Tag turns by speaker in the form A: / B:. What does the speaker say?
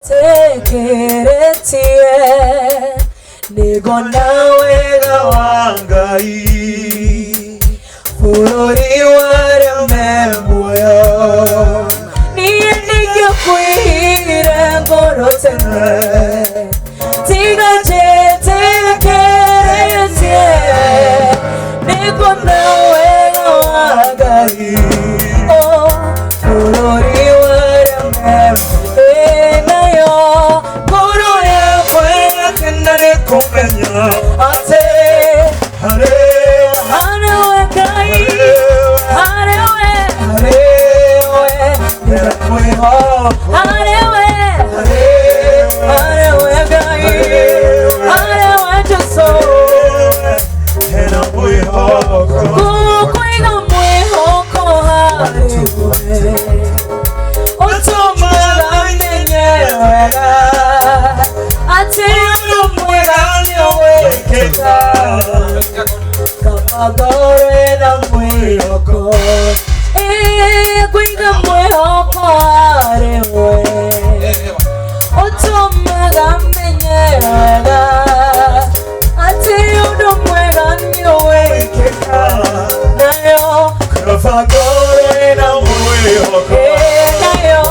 A: Tekeretie Nigona wega wangai Furori ware memoyo Niye nigyo kuhire ngorotene Tiga tekeretie Nigona wega wangai Oh, furori ware memoyo Ate hare hare we kai hare we hare we hare we kai hare we just so hena we ho koi na we ho ko hare we otoma nyenye wega ate Kapagore na mwihoko Kwinga mwihoko arewe Otomaga menyega Ati udo mwega niwe keka Nayo Kapagore na mwihoko Nayo